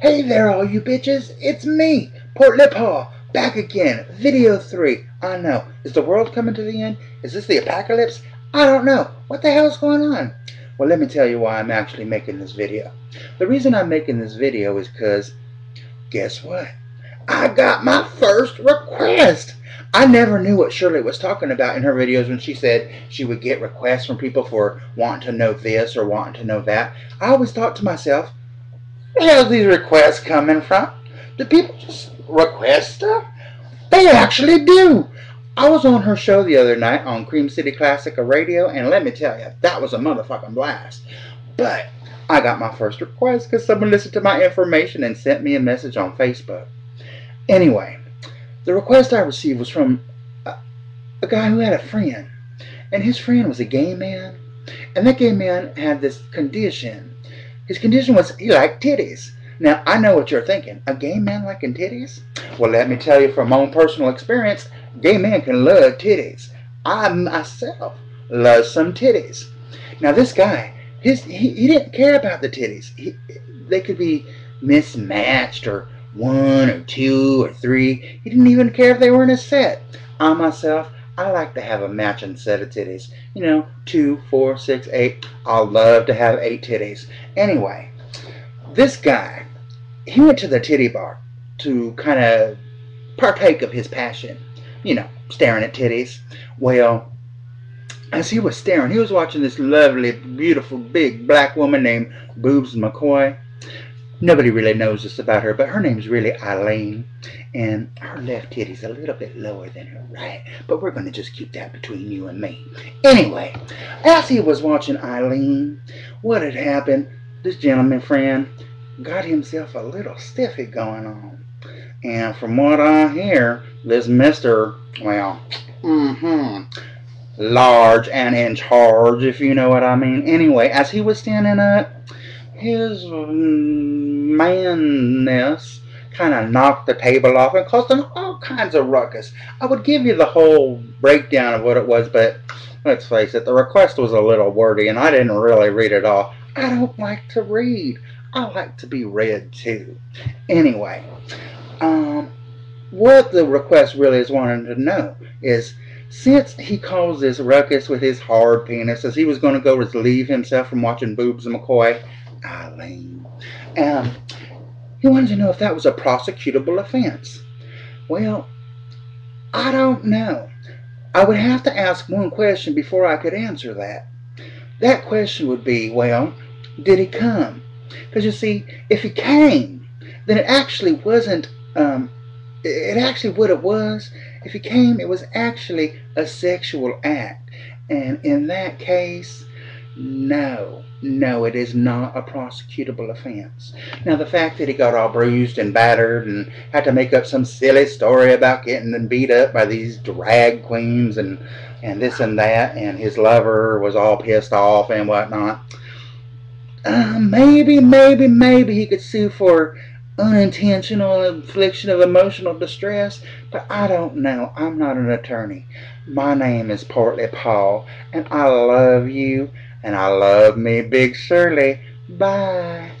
Hey there, all you bitches. It's me, Portly Paul, back again. Video 3. I know. Is the world coming to the end? Is this the apocalypse? I don't know. What the hell's going on? Well, let me tell you why I'm actually making this video. The reason I'm making this video is because, guess what? I got my first request. I never knew what Shirley was talking about in her videos when she said she would get requests from people for wanting to know this or wanting to know that. I always thought to myself, where the hell are these requests coming from? Do people just request stuff? They actually do. I was on her show the other night on Cream City Classica Radio, and let me tell you, that was a motherfucking blast. But I got my first request because someone listened to my information and sent me a message on Facebook. Anyway, the request I received was from a guy who had a friend, and his friend was a gay man, and that gay man had this condition. His condition was he liked titties. Now, I know what you're thinking. A gay man liking titties? Well, let me tell you from my own personal experience, gay men can love titties. I myself love some titties. Now, this guy, he didn't care about the titties. They could be mismatched or 1 or 2 or 3. He didn't even care if they were in a set. I myself, I like to have a matching set of titties. 2, 4, 6, 8. I'll love to have 8 titties. Anyway, this guy, he went to the titty bar to kind of partake of his passion. Staring at titties. Well, as he was staring, he was watching this lovely, beautiful, big black woman named Boobs McCoy. Nobody really knows this about her, but her name's really Eileen, and her left titty's a little bit lower than her right, but we're going to just keep that between you and me. Anyway, as he was watching Eileen, what had happened, this gentleman friend got himself a little stiffy going on. And from what I hear, this Mr., large and in charge, if you know what I mean. Anyway, as he was standing up, his manness kind of knocked the table off and caused them all kinds of ruckus. I would give you the whole breakdown of what it was, but let's face it, the request was a little wordy and I didn't really read it all. I don't like to read. I like to be read too. Anyway, what the request really is wanting to know is, since he caused this ruckus with his hard penis, as he was going to go relieve himself from watching Boobs McCoy, Eileen, he wanted to know if that was a prosecutable offense. Well, I don't know. I would have to ask one question before I could answer that. That question would be, well, did he come? Because you see, if he came, then it actually wasn't, it actually what it was. If he came, it was actually a sexual act. And in that case, no, it is not a prosecutable offense. Now, the fact that he got all bruised and battered and had to make up some silly story about getting them beat up by these drag queens and this and that, and his lover was all pissed off and whatnot, maybe he could sue for unintentional infliction of emotional distress, but I don't know. I'm not an attorney. My name is Portly Paul, and I love you, and I love me Big Shirley. Bye.